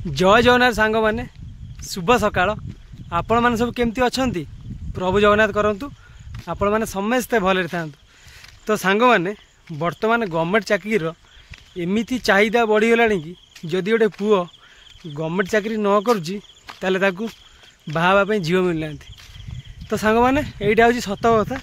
जय जगन्नाथ सांग मैंने शुभ सकाळ आपण मैंने सब केमती अच्छा प्रभु जगन्नाथ करंतु आपण मैंने समस्ते भले था। तो सांग मैंने बर्तमान गवर्नमेंट चाकरी एमती चाहिदा बढ़ीगला कि जदि गोटे पुओ गवर्नमेंट चाकरी न करुच्ची ताले ताकू बाहापी झील मिलना। तो सांग मैंने यहाँ हूँ सत कथा।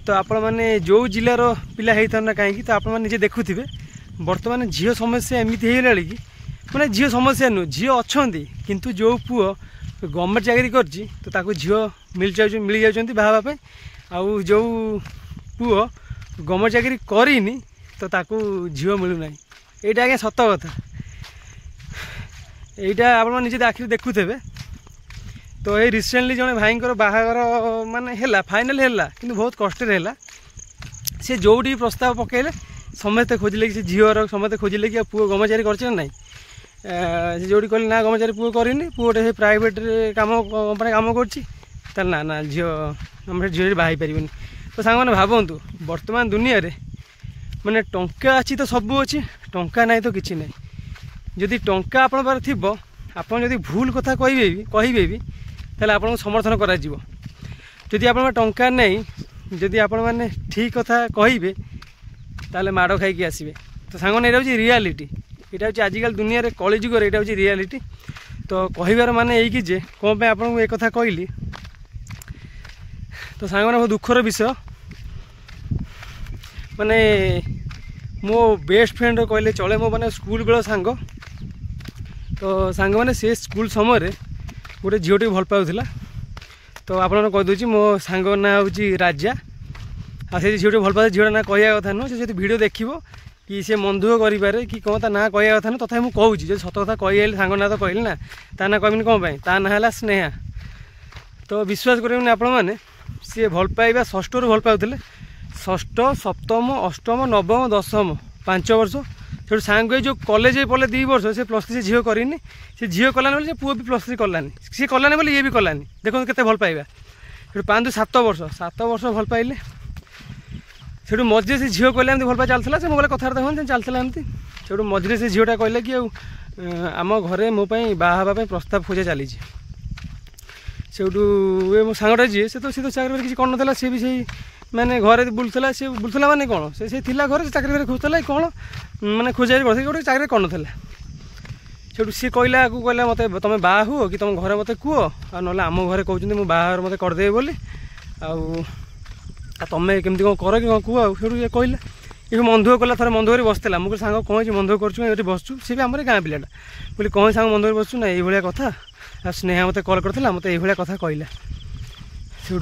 तो आपण मैंने जो जिलार पिला होता ना कहीं तो आप निजे देखुवे बर्तमान झील समस्या एमती होगा कि मैंने झील समस्या नुह झील अच्छा किंतु जो पुओ गवर्नमेंट चाकरी करची तो ताको झील मिल जाऊँ बाहापी आउ जो पुओ गवर्नमेंट चाकरी करनी तो ताको झील मिलूना। यहाँ आज्ञा सत कथा। यहाँ आप निजे आखिर देखुवे। तो ये रिसेंटली जड़े भाई बाहागर माने है फाइनाल है कि बहुत कष्ट सी जो प्रस्ताव पकेले समस्ते खोजिले कि झीवर समस्ते खोजिले कि पुओ गवर्नमेंट चाकरी कर ना जो कहले ना गवर्नमेंट चाकरी पुओ करनी पुओटे प्राइवेट कम कंपनी कम कर ना ना झील झील बाहर पार। तो सांग मैंने भावतु वर्तमान दुनिया रे माने टंका अच्छी तो सब अच्छी टंका ना तो किसी ना। जदि टंका आपण पार थी आपड़ जदि भूल कथा कहे भी ताले आपको समर्थन करा जीवो। जदि आप टंका नहीं जदि आपण मैंने ठीक कथा कहे ताले माड़ खाई आसबे। तो सांग मैंने ये रियालीटी यहाँ हूँ आजिकल दुनिया रे कली जुगर यहाँ हूँ रियालीटी। तो कहार माने यही जे कौन पे आपको एक कथा कहली। तो सांग मैंने बहुत दुखर विषय माने मो बेस्ट फ्रेंड कहले चले मो माने स्कूल बेल सांग। तो सांग मैंने से स्कूल समय गोटे झीटी भल पाला। तो आप कहीदे मो सांग ना हूँ राजा आ से झीटी भल पाए झील ना कह कथा नुह से भिडियो देखो कि सी मन दुख करे कि कौन ता ना कह कथा ना तथा मुझे कहूँ जो सत कथा कही सांग ना तो कहली ना ता ना कहनी कौन पाई ता ना है स्नेहा। तो विश्वास करेंगे आपण मैंने सी भल पाइबा षष्ठ रू भल पाते षष्ठ सप्तम अष्टम नवम दशम 5 वर्ष से सांग जो कॉलेज पढ़े 2 वर्ष से +3 झील करनी से झील कलानी बोले पुओ भी +3 कलानी सी कलानी बोले ये भी कलानी देखो केते भल पाइबा। 5 7 वर्ष भल पाइले से मझे से झील कहले भल पाई चलता से मोबाइल कथबार्ता हुए चलता एमती से मझे से झीलटा कहले कि आम घरे मो बाहापी प्रस्ताव खोजा चली से मो सांगटा जी से तो चाकरी किसी कर ना सी भी सही मैंने घरे बुलूला सी बुलूला माने कौन से थिला घरे चाकरी खोजुला कौन मैंने खोजा गोटे चाकरी कर ना से सी कहला कहला मत तुम बाहा हुआ कि तुम घरे मत कह ना आम घरे कहते मुझे बाहर मत करदे बोली तुम्हें केमती कौन कर कि कह ये कहला ये मन दुख कला थोड़ा मन दुख बसला मुझे सांग कौन मन दुख कर बसचु सी भी आम गाँ पिलाटा बोली कौन सांग मन दुख बसचु ना ये कथा स्नेहा मत कल करता मत ये कथा कहला से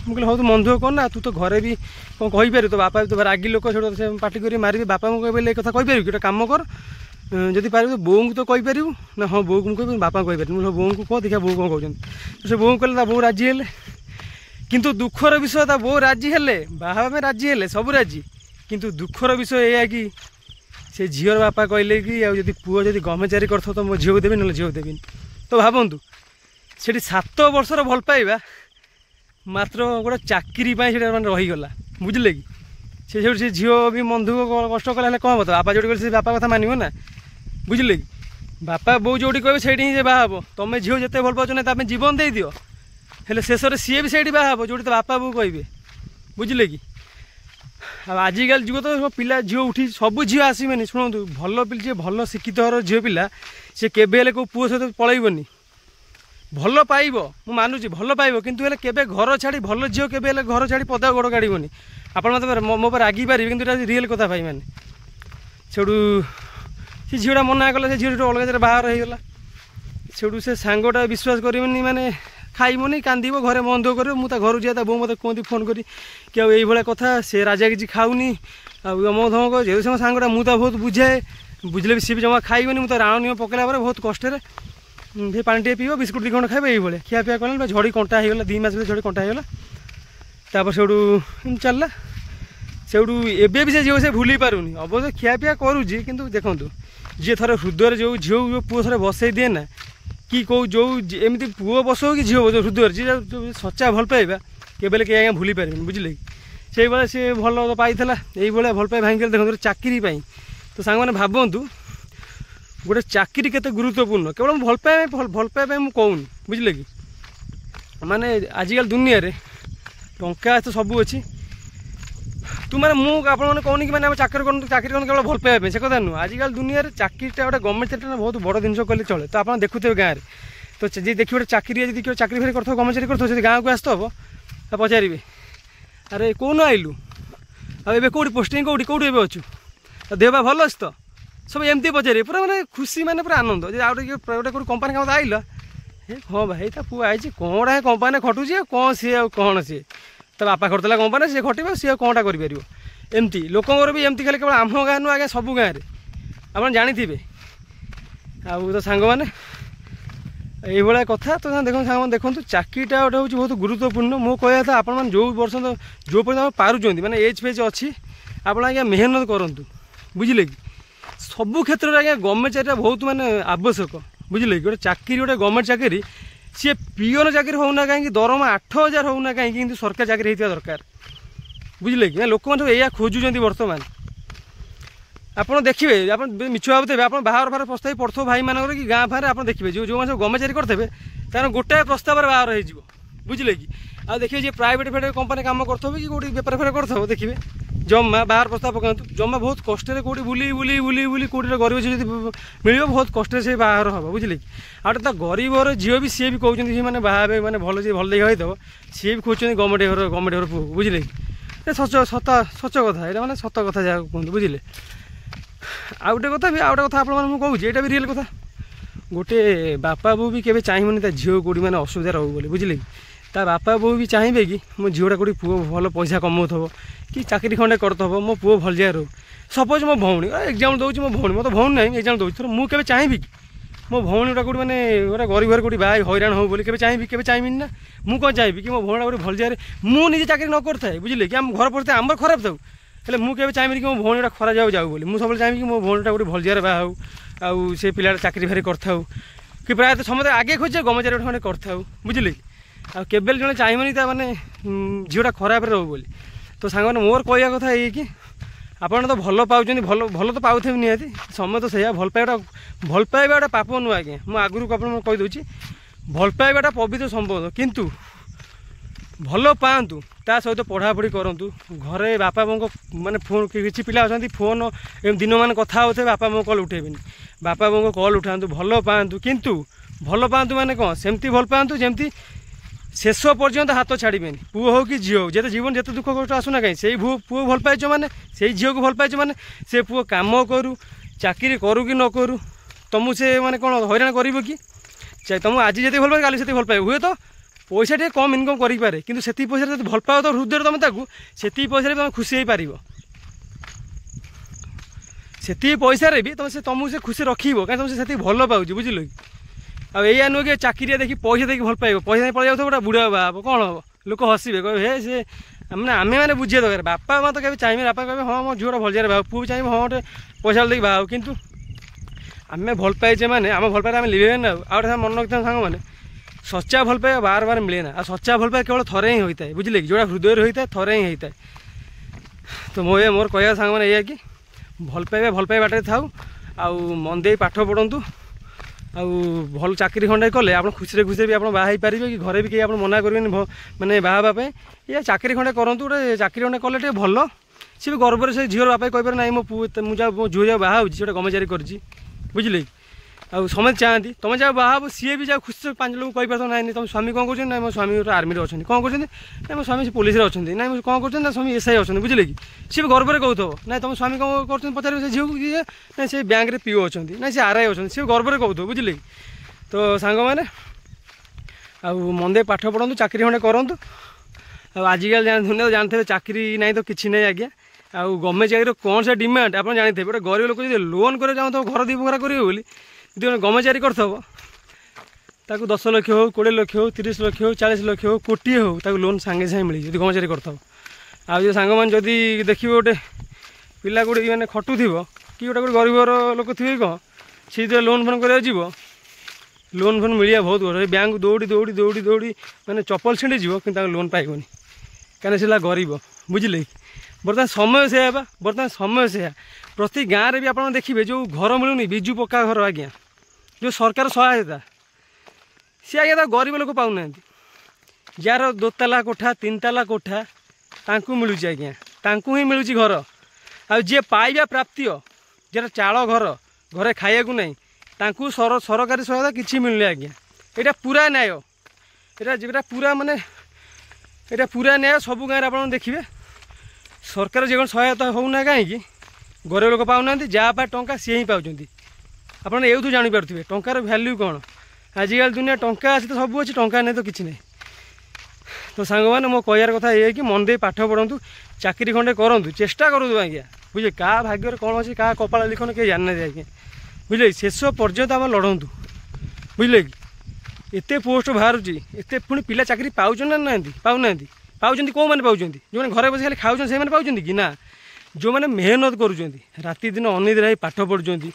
मुझे हाँ तू मन दुख करना तू तो घरे भी कौन कहीपर तो बापा तो रागी लोक से पार्टी कर मारे बापा मुझे कहले कथा कहीपर कि गोटे कम कर जदि पार तो बोऊ को तो कहीपर ना हाँ बोऊ को कह बापा कहीपर मुझे बोऊ को कह देखा बो कौन कहते से बोऊ कहले बो राजी है किंतु दुखर विषय ता बो राजी है बाहा में राजी है सब राजी किंतु दुखर विषय यह कि से झीर बापा कहले कि जब पुओ जब गवर्नमेंट चाकरी कर तो मो झील को देवी ना झील देवी। तो भावतु से 7 वर्षर भल पाइबा मात्र गोटे चाकरी मैंने रहीगला बुझे कि से झील भी मन दुख कष्ट कला कौन बता बापा जो से बापा कथा मानव ना बुझे कि बापा बो जो कहे से ही बाहा तुम झील जिते भल पाच ना जीवन दे दियो हेले शेष में सी भी से बाहा जो बापा बो कहे बुझे कि आजिकल जुग तो पिला झील उठी सब झील आसबे शुणु भल पिले भल शिक्षित झील पिला सी केबे कौ पुओ सहित पलैबनी भल पाइब मु मानुची भल पाइब किंतु हेले केबे घर छाड़ी भल झील केबे घर छाड़ी पदा गोड़ काढ़नी आप मो पर रागी पारे कि रियल कथा भाई मैंने से झीलटा मना कला से झील अलग जगह बाहर होगा से सांगटा विश्वास करेनि माने खाइबनी कांदीब घरे मन दुख कर मुझे घर जाए बो मत कहती फोन करी कि ये कथा से राजा किसी खाऊनी अमक धमक जो समय सांगटा मुझे बहुत बुझाए बुझले भी सी भी जमा खाइबनी मुझे राण नियम पकड़ा बहुत कष्ट से पानी टे पीब बिस्कुट 2 खंड खाइब ये खिया पिया कला झड़ी कंटा होगा 2 मास झड़ी कंटा होगा तापर से चलला से भी से भूली पारूनी अवश्य खिया पिया करुच्ची किंतु देखूँ जी थोड़े हृदय जो झील पुओ थोड़े बसई दिए ना कि कौ जो एमती पुओ बसो कि झील बसो हृदय जी सच्चा भल पाइबा केवल कहीं आज्ञा भूली पारे बुझे से भाई सी भल पाई ये भल पाई भाई देखो चाकरी। तो सांग मैंने भावतु गोटे चाकरी केते गुरुत्वपूर्ण केवल भल पाइबा मुझे कहूनी बुझे कि माने आजिकल दुनिया रे टंका तो सबू अच्छी तू मैंने मुझे कहनी कि मैंने चाकरी कर केवल भल पाइबा से कथा नुह आजिकल दुनिया रे चाकरीटा गोटे गवर्नमेंट चाकरी बहुत बड़ जिन कले चले तो आप देखुए गाँव में तो जी देखिए गोटे चाकरी चाकरी फेरी कर गवर्नमेंट चाकरी कर गाँव को आसब पचारे अरे कौन आइलु अब कौटी पोस्टिंग कौटी कौटी अच्छु देह भल अच्छे तो सब एमती पचारे पूरा मैंने खुशी मैंने पूरा आनंद गोटे कौट कंपानी काम आइल हाँ भाई ता पुआ आई कौन है कंपानी खटुची कौन सी कौन सी तो बापा करता कंपानी सी खटे सी कौटा कर एमती लोकर भी एमती खाली केवल आम गाँव नु आगे सब गाँव में आप जानी आउ तो सांग मैंने ये कथा तो देखो सांग देखो चाकरीटा गोटे हूँ बहुत गुरुत्वपूर्ण मो कह था आप जो वर्ष जो पर्यटन पार्टी मैंने एज फेज अच्छी आप आज्ञा मेहनत करूँ बुझे कि सबू क्षेत्र में आज्ञा गवर्नमेंट चाकरी बहुत माने आवश्यक बुझे कि गोटे चाकरी गोटे गवर्नमेंट चाकरी सी पिओन चाकरी होना कहीं दरमा 8,000 होना कहीं किंतु सरकारी चाकरी होता दरकार बुझे कि लोक मैंने या खोजुंट बर्तमान आप देखिए आप मिछ भावुवे आप बाहर बाहर प्रस्ताव पढ़ो भाई मान कि गाँ फारे आप देखिए जो मैंने गवर्नमेंट चाकरी करते तार गोटाए प्रस्ताव बाहर हो बुझे कि आ देखिए जी प्राइवेट फेट कंपानी काम करते कि कौटी बेपार फेर करते देखिए जमा बाहर प्रस्ताव पकातु जमा बहुत कष्ट कौटी बुली बुली बुली बुली कौटी गरीब झील मिल बहुत कष्ट से बाहर हम बुझे कि आउ गरीबर झील भी सी भी कहते मैंने बाहे मैंने भल जी भल देखा हो सी भी खोज गवर्नमेंट घर पुओ बुझे कि सच सच कथा यहाँ मैंने सत कथा जहाँ कहते बुझे आउ गोटे कथा भी आउ गोटे कथा आप कहूँ यहाँ भी रियल कथा गोटे बापा बो भी केवे चाहिए ता झील कौटी मैंने असुविधा रहू बोली बुझे कि ता बापा बो भी चाहिए कि मो झीलटा कौटी पुओ भल पैसा कमाउथब कि चाकरी खंडे करथब मो पुओ भल जाए रो सपोज मो भौणी एग्जाम दूसरी मो भौणी मत भौणी ना एग्जाम दूसरी थोड़ा मुझे चाहिए कि मो भौणी गोटे मैंने गोटे गरीब घर कौटी बाहर हैरान हो बोली केवे चाहिए ना मुझे कौन चाहिए कि मो भौणा गोटे भल जाए मुझे चाकरी न करता बुझे कि आम घर पड़ता आम खराब था हेल्ले मुझे चाहिए कि मो भौणीटा खरा जाऊ बोली मुझे सब चाहिए कि मो भौणीटा गोटे भल जाए बाहू आउ से पिला चाकरी फाकरी करता कि प्रायतः समस्त आगे खोजे गवर्नमेंट चाकरी खंडे करता बुझे कि आ केबल जड़े चाहिए ता मैंने झीलटा खराब रो बोली तो सांग मोर कह कथा ये कि आपड़ तो भल पाँच भल भल तो पाथे निहाती समय तो सैया भल पाइबाटा गोटे पाप नुह आज्ञा मुझे आगुरी आप कहीदे भल पाइबाटा पवित्र संबंध किंतु भल पातु ता सहित पढ़ापढ़ी करूँ घरे बापा मो मैंने फोन किसी पिला अच्छा फोन दिन मान कथा होते बापा मो कल उठेबी बापा मो कल उठातु भल पातु किंतु भल पातु माने कौन सेमती भल पातु जमती शेष पर्यंत हाथ छाड़बेनि पुओ हो कि झील हो जिते जीवन जिते दुख कष्ट आसुना कहीं से पुओ भल पाइच मैंने से झील को भल पाइच मैंने से पुओ कम करू चाकरी करू कि न करू तुमको से मैंने कौन हैरान कर कि तुम आज जी भल पाए काली से भल पाए हुए तो पैसा टे कम इनकम करें कि से पैसा भल पाओ तो हृदय तुम से पैसा तुम खुशी हो पार से पैसा भी तुम से तुमको से खुशी रखो कहीं तुम से भल पाऊँ बुझल अब या नुह कि चाकरी देखिए पैसा देखिए भल पाइब पैसा पड़े जाऊ गोटे बुढ़ा बाप कौन हम लोक हसबे कहे हे से मैंने आम मैंने बुझे दरकार बापा माँ तो कभी चाहिए बापा कहे हाँ मो झील भल जाए बाहू पुओ चाहिए हाँ गोटे पैसा देखिए बाहू कितु आम भल पाइचे मैंने आम भल पाए आम लिभे ना आउ मन रखते सांग मैंने सच्चा भल पाइबा बार बार मिले ना आ सच्चा भल पाइबा केवल थरे ही होता है बुझे कि जोड़ा हृदय होता है थरे ही होता है तो मोर कह सांग मैंने ये कि भल पाइबा बाटे थाऊ आउ मन दे पाठ पढ़तु आउ भल चाकरी खंडे कले आप खुशी खुशी भी आप बाहर पारे कि घरे भी कहीं आप मना करेंगे मैंने बाहापी या चाकरी खंडे करूँ गोटे चाकरी खंडे कले भल सी भी गर्व से झील बापा कहीपर ना मो मो झील जहाँ बाहा से गवर्नमेंट चाकरी कर बुझे आउ समझ चाहती तुम जहाँ बाहा सी भी जहाँ खुशी 5 लोग कहीपर ना तुम स्वामी कौन कर मो स्वामी आर्मी अच्छा कौन कर मो स्वामी पुलिस अच्छा ना कौन कर स्वामी एसआई अच्छा बुझे कि सी भी गर्व कहूब ना तुम स्वामी कौन कर पचार से झील किए ना से बैंक में पीओ अच्छा ना से आरआई अच्छा सी गर्व कहूब बुझे तो सांग मैंने आउ मन दे पाठ पढ़ु चाकरी खंडे करूँ आजिकल दुनिया जानते चाकरी ना तो किसी ना आज्ञा आउ गवर्नमेंट चाकरी कौन सा डिमांड आप जानते गोटे गरीब लोक जो लोन कर चाहूँ घर दी बखरा करेंगे बोली गवर्नमेंट चाकरी करथब 10 लाख हो 20 लाख हो 30 लाख हो 40 लाख हो कोटी हो लोन सांगे सांगे मिली जो गवर्नमेंट चाकरी करथब आउ सांग मैंने जदि देखिए गोटे पिला गोटे मैंने खटु कि गोटे गोटे गरीबर लोक थे कौन सी लोन फोन कर लोन फोन मिलिया बहुत कष्ट बैंक दौड़ी दौड़ी दौड़ी दौड़ी मैंने चप्पल छिंडी कि लोन पाइबनी कहीं से गरीब बुझे बर्तमान समय से बर्तमान समय से प्रति गाँव में भी आप देखिए जो घर मिलूनी बिजु पक्का घर आज्ञा जो सरकार सहायता सी आज्ञा तो गरीब लोक पाऊना जार 2 ताला कोठा 3 ताला कोठा तांकू मिलूँ आज्ञा तांकू ही मिलूँ घर आ जी पाइबा प्राप्ति जार चाल घर घरे खाया नहीं तांकू सरकारी सहायता किसी मिलूनी आज्ञा यहाँ पूरा न्याय यहाँ पूरा माने यहाँ पूरा न्याय सबू गाँव आप देखिए सरकार जो सहायता होना कहीं गरीब लोक पाऊना जहाँ पा टंका सी ही पाँच आप जानीपारे टंकार भैल्यू कौन आजिकल दुनिया टंका अच्छे तो सब अच्छे टंका नहीं तो किसी नहीं तो सांग मैंने मो कहार कथा ये कि मन दे पाठ पढ़ु चाकरी खंडे करूँ चेष्टा करूँ आज्ञा बुझे क्या भाग्य कौन अच्छे क्या कपाल लिखन किए जानना आज्ञा बुझे शेष पर्यंत आम लड़ू बुझे कि एत पोस्ट बाहर एत पुणी पिला चाकरी पाँच ना ना पाऊना पाँच कौ मैंने पाँच जो घरे बस खाली खाऊँ से पाँच कि ना जो मैंने मेहनत करुँच राति दिन अनिद्रा पाठ पढ़ुं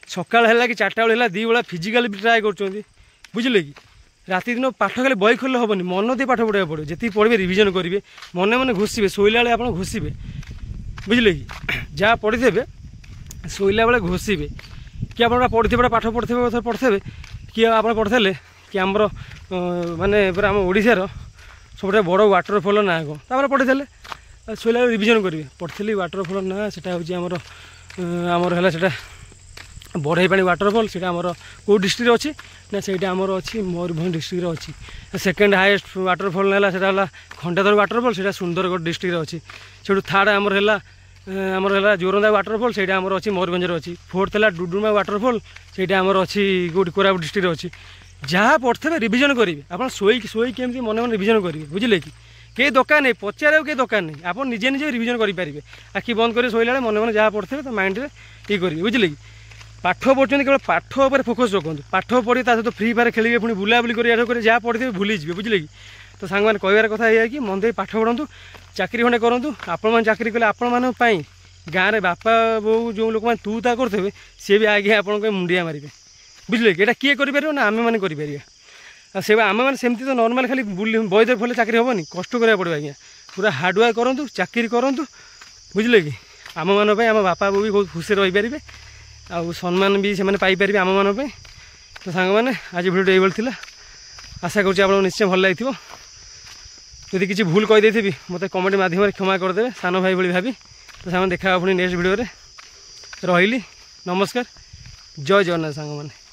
सकाल है कि 4टा बेला 2 बेला फिजिकाल भी ट्राए कर बुझे कि राति दिन पाठ खाली बही खोल हेनी मन दे पाठ पढ़ा पड़े जी पढ़े रिविजन करेंगे मन मन घोषे शोला बेले आप घोषे बुझे कि जहाँ पढ़ी थे शोला बेले घोषे कि आप पढ़ी पाठ पढ़े कि आप पढ़े कि आमर माने आम ओडार सब बड़ वाटरफल ना कौन पढ़ी शोला रिविजन करेंगे पढ़ी वाटरफल ना से आमर है बढ़ई पानी वाटरफल से कौ डिस्ट्रिक्ट अच्छी ना से अच्छी मयूरभंज डिस्ट्रिक्ट अच्छी सेकेंड हाईएस्ट वाटरफल है खंडाधर वाटरफल से सुंदरगढ़ डिस्ट्रिक्ट अच्छी से थर्ड आमर जोरंदा वाटरफल से अच्छी मयूरभंज अच्छी फोर्थ है डुडुमा वाटरफल से अच्छी कौटी कोरापुट डिस्ट्रिक्ट अच्छी जहाँ पढ़े रिविजन करेंगे आप शोई केमती मन मन रिविजन करेंगे बुझे कि कई दरकार नहीं पचार कई दरकार नहीं आप निजे निजे रिविजन करेंगे आखि बंद कर शोला मन मन जहाँ पढ़े तो माइंड में ये करेंगे बुझे कि पाठ पढ़ुं केवल पाठ पर फोकस रखु पाठ पढ़ी ताकत फ्री फायर खेलेंगे पुणी बुलाबुली कर जहाँ पढ़े भूली जी बुझे कि तो सांग मैंने कहार कथा है कि मन दे पाठ पढ़ु चाकरी खंडे करूँ आपण चाकरी कले आपण गाँव में बापा बो जो लोक मैंने तू ता करते सी भी आगे आप मुंडिया मारे बुझे कि किए कर ना आम मैंने कर आम मैंने सेमती तो नॉर्मल खाली बईदे फल चाकरी हेनी कष्ट करा पड़े आज्ञा पूरा हार्डवर्क करूँ चाकरी करूँ बुझे कि आम मान आम बापा बो भी बहुत खुशी रहीपर आउ सम्मान भी से पाइपर आम मान तो सांग मैंने आज भिडियो ये आशा करूँ निश्चय भल लगी जदि किसी भूल कहीदे मत कमेंट मध्यम क्षमा करदे सान भाई भाई भाभी तो सामान देखा पुणी नेक्स्ट भिडियो रही नमस्कार जय जगन्नाथ सांग मैंने।